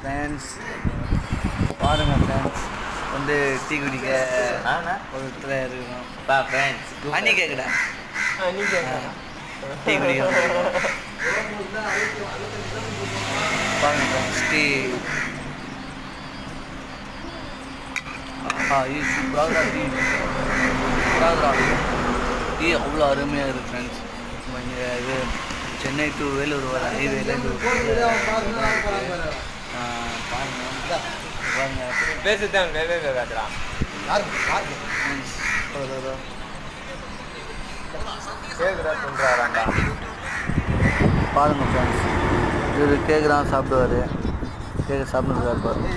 Friends பாருங்கள் friends வந்து tea குடிக்க ஒரு இடத்துல இருக்கணும் ஃப்ரெண்ட்ஸ் அண்ணி கேட்குடா டீ குடிக்க பாருங்கள் ஃப்ரெண்ட்ஸ் டீ சூப்பராக டீ டீ அவ்வளோ அருமையாக இருக்குது ஃப்ரெண்ட்ஸ் இங்கே இது சென்னை டு வேலூர் வர ஹைவேல பாருங்க ஃப்ரெண்ட்ஸ் இவர் கேட்குறான் சாப்பிடுவார் கேட்க சாப்பிடுறாரு பாருங்க.